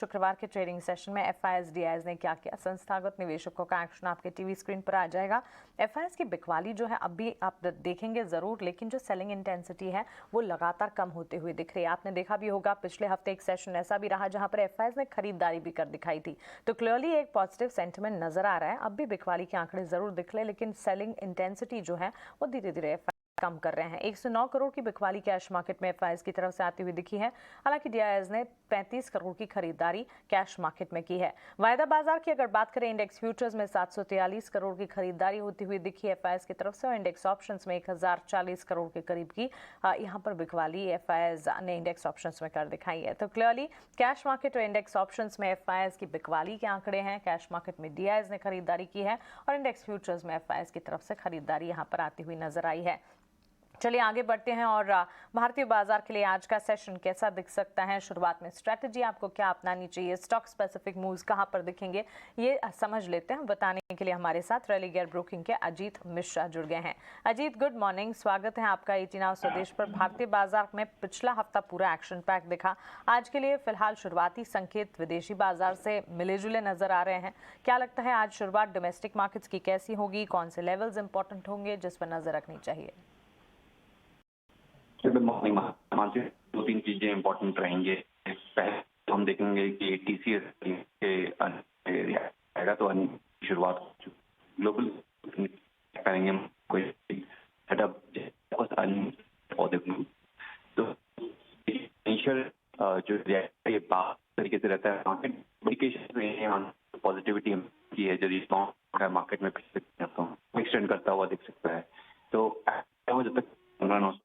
शुक्रवार के trading session में एफआईएस डीआईएस ने क्या किया, संस्थागत निवेशकों का एक्शन आपके टीवी स्क्रीन पर आ जाएगा। एफआईएस की बिकवाली जो है अब भी आप देखेंगे जरूर, लेकिन जो सेलिंग इंटेंसिटी है वो लगातार कम होते हुए दिख रही है। आपने देखा भी होगा पिछले हफ्ते एक सेशन ऐसा भी रहा जहां पर एफआईएस ने खरीदारी भी कर दिखाई थी, तो क्लियरली एक पॉजिटिव सेंटिमेंट नजर आ रहा है। अब भी बिकवाली के आंकड़े जरूर दिख रहे, लेकिन सेलिंग इंटेंसिटी जो है वो धीरे धीरे कम कर रहे हैं। 109 करोड़ की बिकवाली कैश मार्केट में एफआईएस की तरफ से आती हुई दिखी है। हालांकि डीआईएस ने 35 करोड़ की खरीदारी कैश मार्केट में की है। वायदा बाजार की अगर बात करें, इंडेक्स फ्यूचर्स में 743 करोड़ की खरीदारी होती हुई दिखी एफआईएस की तरफ से, और इंडेक्स ऑप्शंस में 1040 करोड़ के करीब की यहां पर बिकवाली एफआईएस ने इंडेक्स ऑप्शंस में कर दिखाई है। तो क्लियरली कैश मार्केट और इंडेक्स ऑप्शंस में एफआईएस की बिकवाली के आंकड़े हैं। कैश मार्केट में डीआईएस ने खरीदारी की है और इंडेक्स फ्यूचर्स में एफआईएस की तरफ से खरीदारी यहां पर आती हुई नजर आई है। चलिए आगे बढ़ते हैं और भारतीय बाजार के लिए आज का सेशन कैसा दिख सकता है। शुरुआत में स्ट्रैटेजी आपको क्या अपनानी चाहिए, स्टॉक स्पेसिफिक मूव्स कहां पर दिखेंगे, ये समझ लेते हैं। बताने के लिए हमारे साथ रैली गियर ब्रोकिंग के अजीत मिश्रा जुड़ गए हैं। अजीत, गुड मॉर्निंग, स्वागत है आपका 18 आवर स्वदेश पर। भारतीय बाजार में पिछला हफ्ता पूरा एक्शन पैक दिखा। आज के लिए फिलहाल शुरुआती संकेत विदेशी बाजार से मिले जुले नजर आ रहे हैं। क्या लगता है आज शुरुआत डोमेस्टिक मार्केट्स की कैसी होगी, कौन से लेवल्स इंपॉर्टेंट होंगे जिस पर नजर रखनी चाहिए? Good morning. मानसिक 2-3 चीजें इंपॉर्टेंट रहेंगे। पहले तो हम देखेंगे कि टीसीएस के आएगा तो शुरुआत ग्लोबल करेंगे कोई सेटअप तो इनिशियल जो बात तरीके से रहता है मार्केट इंडिकेशन पॉजिटिविटी की है, जो रिस्पॉन्स है मार्केट में एक्सटेंड करता हुआ दिख सकता है। तो जब तक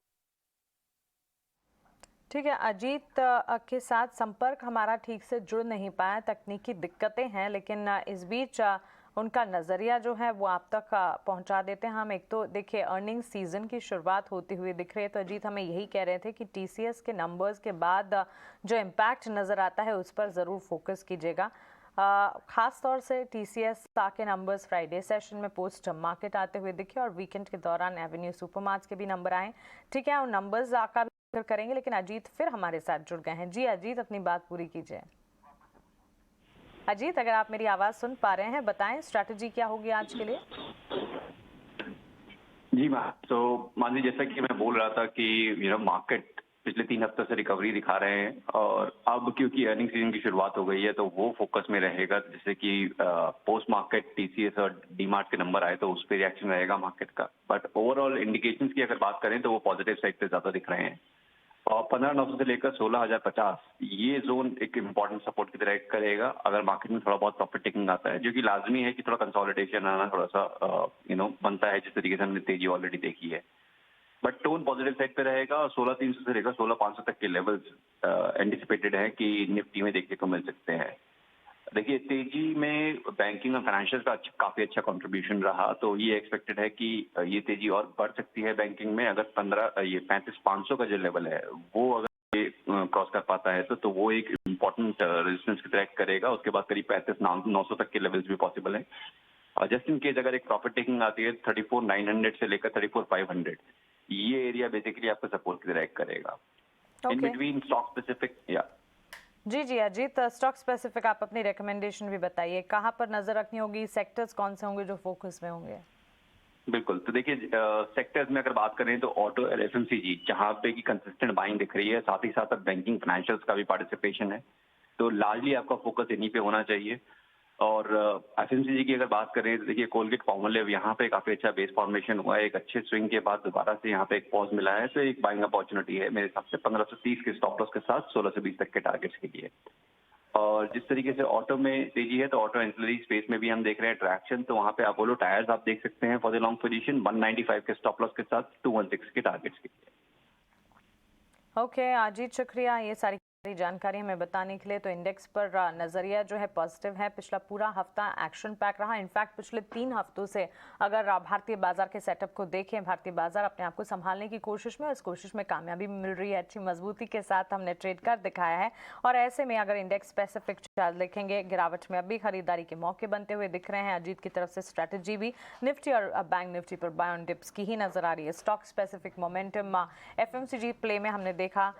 ठीक है, अजीत के साथ संपर्क हमारा ठीक से जुड़ नहीं पाया, तकनीकी दिक्कतें हैं, लेकिन इस बीच उनका नज़रिया जो है वो आप तक पहुंचा देते हैं हम। एक तो देखिए अर्निंग सीजन की शुरुआत होती हुई दिख रही है, तो अजीत हमें यही कह रहे थे कि टीसीएस के नंबर्स के बाद जो इम्पैक्ट नज़र आता है उस पर ज़रूर फोकस कीजिएगा। खास तौर से टीसीएस के नंबर्स फ्राइडे सेशन में पोस्ट मार्केट आते हुए दिखे और वीकेंड के दौरान एवेन्यू सुपरमार्ट्स के भी नंबर आए। ठीक है, उन नंबर्स का भी करेंगे, लेकिन अजीत फिर हमारे साथ जुड़ गए हैं। जी अजीत, अपनी बात पूरी कीजिए। अजीत, अगर आप मेरी आवाज सुन पा रहे हैं, बताएं स्ट्रैटेजी क्या होगी आज के लिए। जी मैम, तो मान लीजिए जैसा कि मैं बोल रहा था कि मार्केट पिछले 3 हफ्ते से रिकवरी दिखा रहे हैं और अब क्योंकि अर्निंग सीजन की शुरुआत हो गई है तो वो फोकस में रहेगा। जैसे कि पोस्ट मार्केट टीसीएस और डीमार्ट के नंबर आए तो उस पर रिएक्शन रहेगा मार्केट का। बट ओवरऑल इंडिकेशंस की अगर बात करें तो वो पॉजिटिव साइड पे ज्यादा दिख रहे हैं और 15,900 से लेकर 16,050 ये जोन एक इम्पॉर्टेंट सपोर्ट की तरह करेगा अगर मार्केट में थोड़ा बहुत प्रॉफिट टेकिंग आता है, जो कि लाजमी है कि थोड़ा कंसोलिडेशन आना थोड़ा सा बनता है, जिस तरीके से हमने तेजी ऑलरेडी देखी है। बट टोन पॉजिटिव साइड पे रहेगा और 16,300 से लेकर 16,500 तक के लेवल्स एंटिसिपेटेड है कि निफ्टी में देखने को मिल सकते हैं। देखिए तेजी में बैंकिंग और फाइनेंशियल का काफी अच्छा कंट्रीब्यूशन रहा, तो ये एक्सपेक्टेड है कि ये तेजी और बढ़ सकती है बैंकिंग में अगर 35,500 का जो लेवल है वो अगर ये क्रॉस कर पाता है तो वो एक इम्पोर्टेंट रेजिस्टेंस की तरह करेगा। उसके बाद करीब 35,900 तक के लेवल्स भी पॉसिबल है। और जस्ट इन केस अगर एक प्रॉफिट टेकिंग आती है 34,900 से लेकर 34,500 ये एरिया बेसिकली आपको सपोर्ट की तरह करेगा। इन बिटवीन स्टॉक स्पेसिफिक जी जी अजीत, स्टॉक स्पेसिफिक आप अपनी रिकमेंडेशन भी बताइए, कहाँ पर नजर रखनी होगी, सेक्टर्स कौन से होंगे जो फोकस में होंगे? बिल्कुल, तो देखिए सेक्टर्स में अगर बात करें तो ऑटो और एफएमसीजी जहाँ पे की कंसिस्टेंट बाइंग दिख रही है, साथ ही साथ बैंकिंग फाइनेंशियल्स का भी पार्टिसिपेशन है, तो लार्जली आपका फोकस इन्हीं पे होना चाहिए। और एफएमसीजी की अगर बात करें तो देखिए कोलगेट पाल्मोलिव यहाँ पे काफी अच्छा बेस फॉर्मेशन हुआ है, एक अच्छे स्विंग के बाद दोबारा से यहाँ पे एक पॉज मिला है, तो एक बाइंग अपॉर्चुनिटी है मेरे हिसाब से 1530 के स्टॉप लॉस के साथ 1620 तक के टारगेट्स के लिए। और जिस तरीके से ऑटो में तेजी है तो ऑटो एंसिलरी स्पेस में भी हम देख रहे हैं ट्रैक्शन, तो वहाँ पे अपोलो टायर्स आप देख सकते हैं फॉर द लॉन्ग पोजीशन 195 के स्टॉप लॉस के साथ 216 के टारगेट्स के लिए। ओके अजीत, शुक्रिया ये सारी जानकारी हमें बताने के लिए। तो इंडेक्स पर नजरिया जो है पॉजिटिव है, पिछला पूरा हफ्ता एक्शन पैक रहा। इनफैक्ट पिछले 3 हफ्तों से अगर भारतीय बाजार के सेटअप को देखें, भारतीय बाजार अपने आप को संभालने की कोशिश में, इस कोशिश में कामयाबी मिल रही है, अच्छी मजबूती के साथ हमने ट्रेड कर दिखाया है। और ऐसे में अगर इंडेक्स स्पेसिफिक चार्ट देखेंगे, गिरावट में अभी खरीदारी के मौके बनते हुए दिख रहे हैं। अजीत की तरफ से स्ट्रैटेजी भी निफ्टी और बैंक निफ्टी पर बाय ऑन डिप्स की ही नजर आ रही है। Stock specific momentum FMCG play में हमने देखा,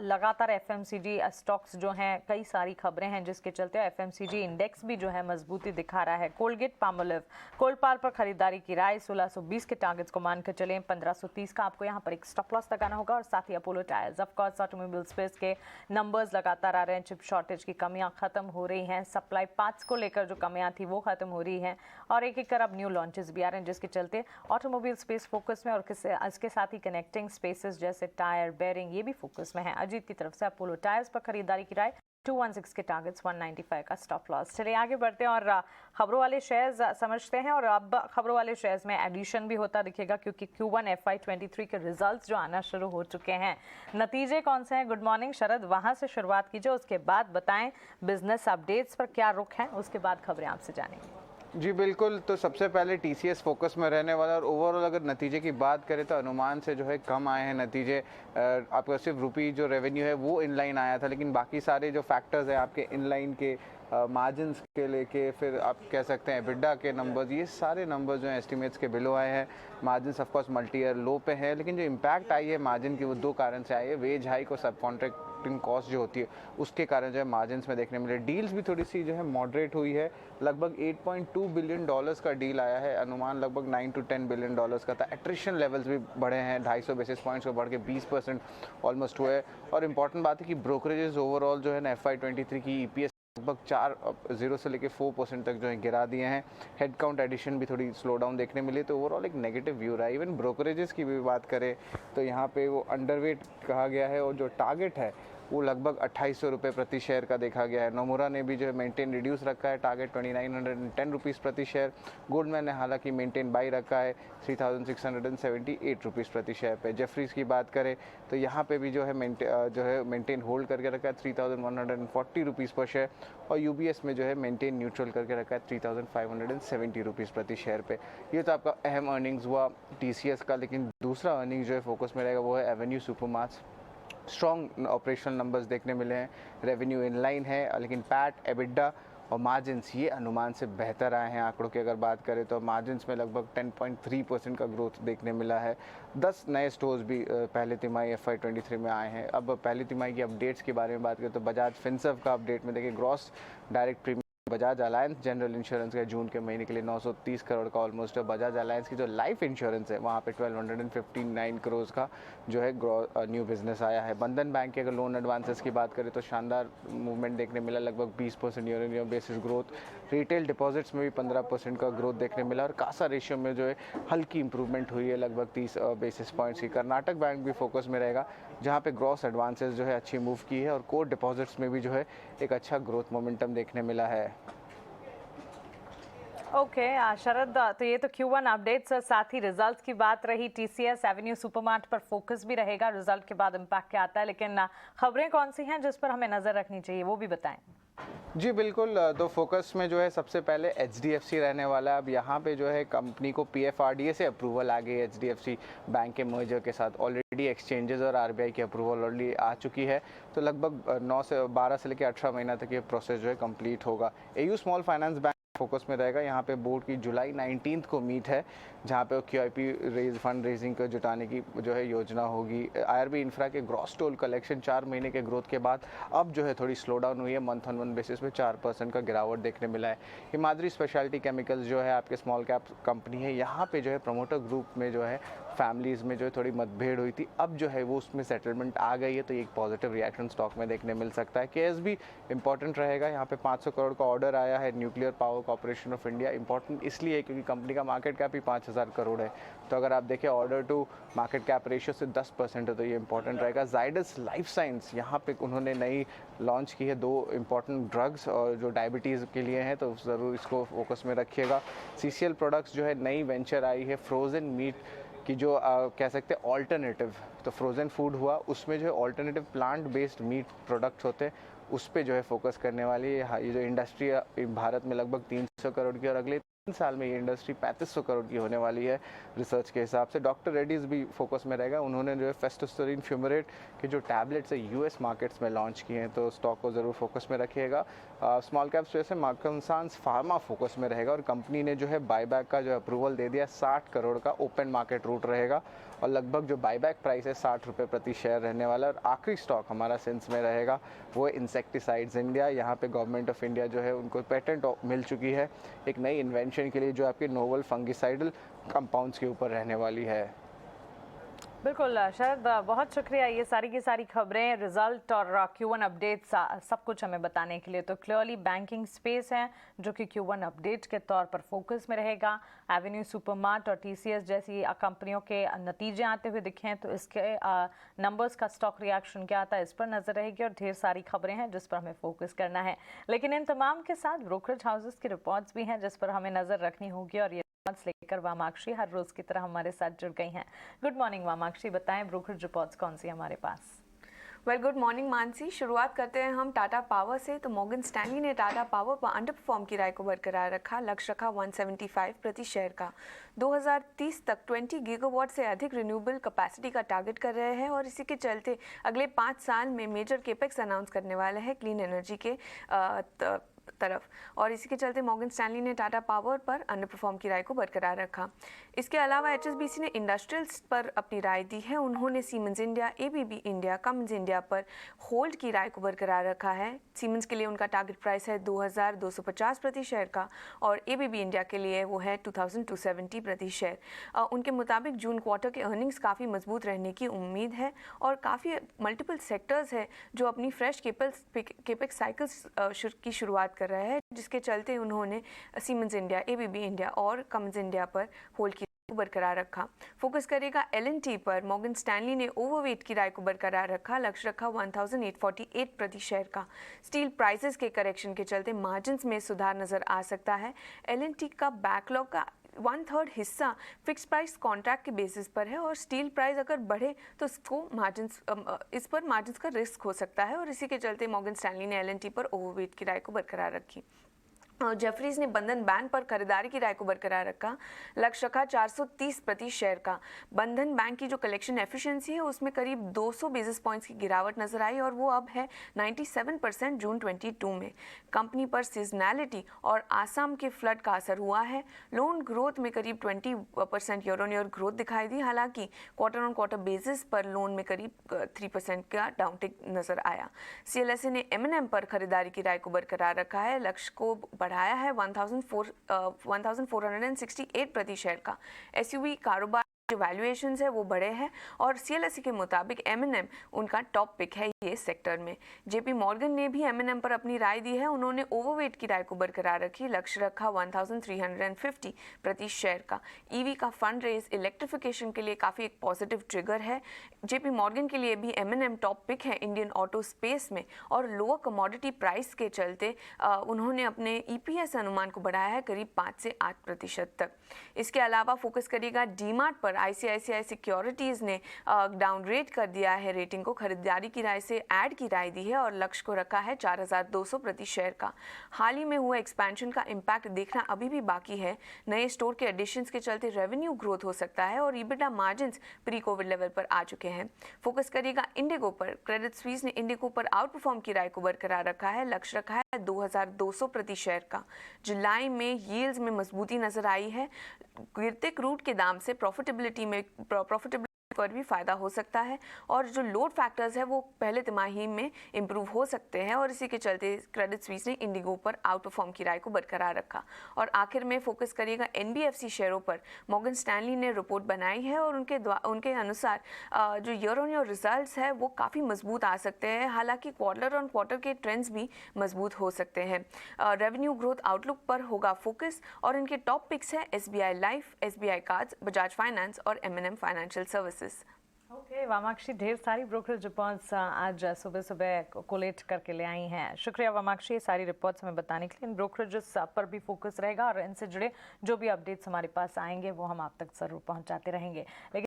लगातार एफएमसीजी FMCG स्टॉक्स जो हैं, कई सारी खबरें हैं जिसके चलते FMCG इंडेक्स भी जो है मजबूती दिखा रहा है। कोलगेट पामोलिव कोलपाल पर खरीदारी की राय, 1620 के टारगेट्स को मानकर चलें, 1530 का आपको यहाँ पर एक स्टॉप लॉस लगाना होगा। और साथ ही Apollo Tyres, of course automobile space के नंबर्स लगातार आ रहे हैं, चिप शॉर्टेज की कमियां खत्म हो रही हैं, सप्लाई पार्ट्स को लेकर जो कमियां थी वो खत्म हो रही हैं, और एक एक कर अब न्यू लॉन्चेस भी आ रहे हैं जिसके चलते ऑटोमोबाइल स्पेस फोकस में, और इसके साथ ही कनेक्टिंग स्पेसेस जैसे टायर, बेयरिंग, ये भी फोकस में है। अजीत की तरफ से अपोलो टायर्स पर खरीदारी की राय, 216 के टारगेट्स, 195 का स्टॉप लॉस। चलिए आगे बढ़ते हैं और खबरों वाले शेयर्स समझते हैं। और अब खबरों वाले शेयर्स में एडिशन भी होता दिखेगा क्योंकि Q1 FY23 के रिजल्ट्स जो आना शुरू हो चुके हैं। नतीजे कौन से हैं? गुड मॉर्निंग शरद, वहां से शुरुआत कीजिए, उसके बाद बताएं बिजनेस अपडेट्स पर क्या रुख है, उसके बाद खबरें आपसे जानेंगे। जी बिल्कुल, तो सबसे पहले TCS फोकस में रहने वाला, और ओवरऑल अगर नतीजे की बात करें तो अनुमान से जो है कम आए हैं नतीजे। आपका सिर्फ रुपी जो रेवेन्यू है वो इनलाइन आया था, लेकिन बाकी सारे जो फैक्टर्स हैं आपके इनलाइन के, मार्जिन्स के लेके, फिर आप कह सकते हैं EBITDA के नंबर्स, ये सारे नंबर्स जो हैं एस्टिमेट्स के बिलो आए हैं। Margins of course multi year low पे है, लेकिन जो इम्पैक्ट आई है मार्जिन की वो दो कारण से आई है। वेज हाइक और सब कॉन्ट्रैक्टिंग कॉस्ट जो होती है उसके कारण जो है मार्जिन्स में देखने मिले। डील्स भी थोड़ी सी जो है मॉडरेट हुई है, लगभग $8.2 बिलियन का डील आया है, अनुमान लगभग $9 to 10 बिलियन का था। एट्रिशन लेवल्स भी बढ़े हैं, 250 बेसिस पॉइंट्स को बढ़ के 20% ऑलमोस्ट हुए। और इम्पॉर्टेंट बात है कि ब्रोकरेजेस ओवरऑल जो है ना FY23 की EPS लगभग 4.0 से लेके 4% तक जो है गिरा दिए हैं। हेड काउंट एडिशन भी थोड़ी स्लो डाउन देखने मिली, तो ओवरऑल एक नेगेटिव व्यू रहा है। इवन ब्रोकरेजेस की भी बात करें तो यहाँ पे वो अंडरवेट कहा गया है, और जो टारगेट है वो लगभग 2800 रुपये प्रति शेयर का देखा गया है। नोमुरा ने भी जो है मेंटेन रिड्यूस रखा है, टारगेट 2910 रुपीज़ प्रति शेयर। गोल्डमैन ने हालांकि मेंटेन बाई रखा है 3678 रुपीज़ प्रति शेयर पे। जेफरीज की बात करें तो यहाँ पे भी जो है मेंटेन होल्ड करके रखा है 3140 रुपीज़ पर शेयर, और UBS में जो है मेंटेन न्यूट्रल करके रखा है 3570 रुपीज़ प्रति शेयर पे। ये तो आपका अहम अर्निंग्स हुआ TCS का, लेकिन दूसरा अर्निंग्स जो है फोकस में रहेगा वो है Avenue Supermarts. Strong operational numbers देखने मिले हैं, रेवेन्यू इनलाइन है, लेकिन पैट, EBITDA और मार्जिन्स ये अनुमान से बेहतर आए हैं। आंकड़ों की अगर बात करें तो मार्जिन्स में लगभग 10.3% का ग्रोथ देखने मिला है। 10 नए स्टोर्स भी पहले तिमाही FY23 में आए हैं। अब पहली तिमाही की अपडेट्स के बारे में बात करें तो बजाज फिनसर्व का अपडेट में देखिए, gross direct premium Bajaj alliance general insurance का जून के महीने के लिए 930 करोड़ का ऑलमोस्ट है। बजाज अलायंस की जो लाइफ इंश्योरेंस है वहाँ पे 1259 करोड़ का जो है न्यू बिजनेस आया है। बंधन बैंक के अगर लोन एडवांसेस की बात करें तो शानदार मूवमेंट देखने मिला, लगभग 20% year on year basis growth. Retail deposits में भी 15% का ग्रोथ देखने मिला, और कासा रेशियो में जो है हल्की इंप्रूवमेंट हुई है, लगभग 30 बेसिस पॉइंट्स की। कर्नाटक बैंक भी फोकस में रहेगा, जहाँ पे ग्रॉस एडवांसेस जो है अच्छी मूव की है, और कोर डिपॉजिट्स में भी जो है एक अच्छा ग्रोथ मोमेंटम देखने मिला है। ओके शरद, तो ये तो Q1 अपडेट्स और साथ ही रिजल्ट्स की बात रही। TCS एवेन्यू सुपरमार्ट पर फोकस भी रहेगा, रिजल्ट के बाद इम्पैक्ट क्या आता है, लेकिन खबरें कौन सी हैं जिस पर हमें नजर रखनी चाहिए वो भी बताएं। जी बिल्कुल, तो फोकस में जो है सबसे पहले HDFC रहने वाला है। अब यहाँ पे जो है कंपनी को PFRDA से अप्रूवल आ गई HDFC बैंक के मर्जर के साथ। ऑलरेडी एक्सचेंजेस और RBI की अप्रूवल ऑलरेडी आ चुकी है, तो लगभग 12 से लेकर 18 महीना तक ये प्रोसेस जो है कंप्लीट होगा। AU small finance bank focus में रहेगा। यहाँ पे बोर्ड की जुलाई 19 को मीट है, जहाँ पे QIP फंड रेजिंग को जुटाने की जो है योजना होगी। IRB इंफ्रा के ग्रॉस टोल कलेक्शन 4 महीने के ग्रोथ के बाद अब जो है थोड़ी स्लो डाउन हुई है, मंथ ऑन मंथ बेसिस पे 4% का गिरावट देखने मिला है। हिमाद्री स्पेशलिटी केमिकल्स जो है आपके स्मॉल कैप कंपनी है, यहाँ पे जो है प्रमोटर ग्रुप में जो है फैमिलीज़ में जो है थोड़ी मतभेड़ हुई थी, अब जो है वो उसमें सेटलमेंट आ गई है, तो एक पॉजिटिव रिएक्शन स्टॉक में देखने मिल सकता है। KSB इंपॉर्टेंट रहेगा, यहाँ पे 500 करोड़ का ऑर्डर आया है nuclear power corporation of India. Important इसलिए क्योंकि कंपनी का मार्केट कैप ही 5000 करोड़ है, तो अगर आप देखें order to market cap ratio से 10% है, तो ये इंपॉर्टेंट रहेगा। जाइडस लाइफ साइंस, यहाँ पे उन्होंने नई लॉन्च की है 2 इंपॉर्टेंट ड्रग्स, और जो डायबिटीज़ के लिए हैं, तो ज़रूर इसको फोकस में रखिएगा। CCL प्रोडक्ट्स जो है नई वेंचर आई है फ्रोज़न मीट कि जो कह सकते हैं ऑल्टरनेटिव, तो फ्रोज़न फूड हुआ, उसमें जो है alternative plant based meat products होते हैं, उस पे जो है फोकस करने वाली है। ये जो इंडस्ट्री भारत में लगभग 300 करोड़ की, और अगले 3 साल में ये इंडस्ट्री 3500 करोड़ की होने वाली है रिसर्च के हिसाब से। डॉक्टर रेड्डीज भी फोकस में रहेगा, उन्होंने जो है फेस्टोस्टेरिन फ्यूमरेट के जो टैबलेट्स है US मार्केट्स में लॉन्च किए हैं, तो स्टॉक को ज़रूर फोकस में रखिएगा। स्मॉल कैप्स जैसे मार्कनसांस फार्मा फोकस में रहेगा, और कंपनी ने जो है बायबैक का जो अप्रूवल दे दिया, 60 करोड़ का ओपन मार्केट रूट रहेगा, और लगभग जो बाईबैक प्राइस है 60 रुपये प्रति शेयर रहने वाला है। और आखिरी स्टॉक हमारा सेंस में रहेगा वो है इंसेक्टिसाइड्स इंडिया। यहाँ पे गवर्नमेंट ऑफ इंडिया जो है उनको पेटेंट मिल चुकी है एक नई इन्वेंशन के लिए जो आपके नोवल फंगिसाइडल कंपाउंड्स के ऊपर रहने वाली है। बिल्कुल शरद, बहुत शुक्रिया ये सारी की सारी खबरें, रिजल्ट और Q1 अपडेट्स सब कुछ हमें बताने के लिए। तो क्लियरली बैंकिंग स्पेस है जो कि Q1 अपडेट के तौर पर फोकस में रहेगा। एवेन्यू सुपरमार्ट और TCS जैसी कंपनियों के नतीजे आते हुए दिखे हैं तो इसके नंबर्स का स्टॉक रिएक्शन क्या आता है इस पर नजर रहेगी और ढेर सारी खबरें हैं जिस पर हमें फोकस करना है। लेकिन इन तमाम के साथ ब्रोकरेज हाउसेस की रिपोर्ट्स भी हैं जिस पर हमें नजर रखनी होगी और ये लेकर वामाक्षी हर रोज की तरह हमारे साथ जुड़ गई हैं। गुड मॉर्निंग वामाक्षी, बताएं ब्रोकरेज रिपोर्ट्स कौन सी हमारे पास? Good morning Mansi. शुरुआत करते हैं हम टाटा पावर से। तो मॉर्गन स्टैनली ने टाटा पावर पर अंडर परफॉर्म की राय को बरकरार रखा, लक्ष्य रखा 175 प्रति शेयर का। 2030 तक 20 गीगावाट से अधिक रिन्यूएबल कैपेसिटी का टारगेट कर रहे हैं और इसी के चलते अगले 5 साल में मेजर केपेक्स अनाउंस करने वाले हैं क्लीन एनर्जी के तरफ। और इसी के चलते मॉर्गन स्टैनली ने टाटा पावर पर अंडर परफॉर्म की राय को बरकरार रखा। इसके अलावा HSBC ने इंडस्ट्रियल्स पर अपनी राय दी है। उन्होंने siemens India, ABB India, Cummins India पर होल्ड की राय को बरकरार रखा है। सीमेंस के लिए उनका टारगेट प्राइस है 2250 प्रति शेयर का और ABB इंडिया के लिए वो है 2270 प्रति शेयर। उनके मुताबिक जून क्वार्टर के अर्निंग्स काफ़ी मजबूत रहने की उम्मीद है और काफ़ी मल्टीपल सेक्टर्स है जो अपनी फ्रेश केपेक्स साइकिल्स की शुरुआत कर रहा है, जिसके चलते उन्होंने सीमेंस इंडिया, ABB इंडिया और कमिंस इंडिया पर होल्ड की बरकरार रखा। फोकस करेगा L&T पर। मॉर्गन स्टैनली ने ओवरवेट की राय को बरकरार रखा, लक्ष्य रखा 1848 प्रति शेयर का। स्टील प्राइसेस के करेक्शन के चलते मार्जिन्स में सुधार नजर आ सकता है। L&T का बैकलॉग का 1/3 हिस्सा फिक्स प्राइस कॉन्ट्रैक्ट के बेसिस पर है और स्टील प्राइस अगर बढ़े तो इस पर मार्जिन्स का रिस्क हो सकता है और इसी के चलते मॉर्गन स्टैनली ने L&T पर ओवरवेट की राय को बरकरार रखी। जेफरीज ने बंधन बैंक पर खरीदारी की राय को बरकरार रखा, लक्ष्य रखा 430 प्रति शेयर का। बंधन बैंक की जो कलेक्शन एफिशिएंसी है उसमें करीब 200 बेसिस पॉइंट्स की गिरावट नजर आई और वो अब है 97% जून 22 में। कंपनी पर सीजनैलिटी और आसाम के फ्लड का असर हुआ है। लोन ग्रोथ में करीब 20% ईयर ऑन ईयर ग्रोथ दिखाई दी, हालांकि क्वार्टर ऑन क्वार्टर बेसिस पर लोन में करीब 3% का डाउनटिक नजर आया। CLSA ने M&M पर खरीदारी की राय को बरकरार रखा है, लक्ष्य को बढ़ाया है 1468 प्रति शेयर का। SUV कारोबार जो वैल्यूएशंस है वो बढ़े हैं और CLSA के मुताबिक M&M उनका टॉप पिक है ये सेक्टर में। JP मॉर्गन ने भी M&M पर अपनी राय दी है। उन्होंने ओवरवेट की राय को बरकरार रखी, लक्ष्य रखा 1350 प्रति शेयर का। EV का फंड रेज इलेक्ट्रिफिकेशन के लिए काफ़ी एक पॉजिटिव ट्रिगर है। JP मॉर्गन के लिए भी M&M टॉप पिक है इंडियन ऑटो स्पेस में और लोअर कमोडिटी प्राइस के चलते उन्होंने अपने EPS अनुमान को बढ़ाया है करीब 5 से 8% तक। इसके अलावा फोकस करेगा डीमार्ट पर। ICICI सिक्योरिटीज ने डाउनग्रेड कर दिया है रेटिंग को, खरीदारी की राय से ऐड की राय दी है और लक्ष्य को रखा है 4200 प्रति शेयर का। हाल ही में हुआ एक्सपेंशन का इम्पैक्ट देखना अभी भी बाकी है। नए स्टोर के एडिशंस के चलते रेवेन्यू ग्रोथ हो सकता है और EBITDA margins pre Covid level पर आ चुके हैं। फोकस करेगा इंडिगो पर। क्रेडिट स्विस ने इंडिगो पर आउट परफॉर्म की राय को बरकरार रखा है, लक्ष्य रखा है 2200 प्रति शेयर का। जुलाई में यील्ड्स में मजबूती नजर आई है। गिरते क्रूड के दाम से प्रॉफिटेबिलिटी पर भी फायदा हो सकता है और जो लोड फैक्टर्स है वो पहले तिमाही में इंप्रूव हो सकते हैं और इसी के चलते क्रेडिट स्विस ने इंडिगो पर आउट परफॉर्म की राय को बरकरार रखा। और आखिर में फोकस करेगा NBFC शेयरों पर। मॉर्गन स्टैनली ने रिपोर्ट बनाई है और उनके अनुसार जो ईयर ऑन ईयर रिजल्ट्स है वो काफ़ी मजबूत आ सकते हैं, हालांकि क्वार्टर ऑन क्वार्टर के ट्रेंड्स भी मजबूत हो सकते हैं। रेवेन्यू ग्रोथ आउटलुक पर होगा फोकस और इनके टॉप पिक्स है SBI life, SBI cards, Bajaj finance और M&M फाइनेंशियल सर्विसेज। ओके वामाक्षी, ढेर सारी ब्रोकरेज रिपोर्ट्स आज सुबह सुबह कोलेट करके ले आई हैं। शुक्रिया वामाक्षी ये सारी रिपोर्ट्स हमें बताने के लिए। इन ब्रोकरेजेस पर भी फोकस रहेगा और इनसे जुड़े जो भी अपडेट्स हमारे पास आएंगे वो हम आप तक जरूर पहुंचाते रहेंगे। लेकिन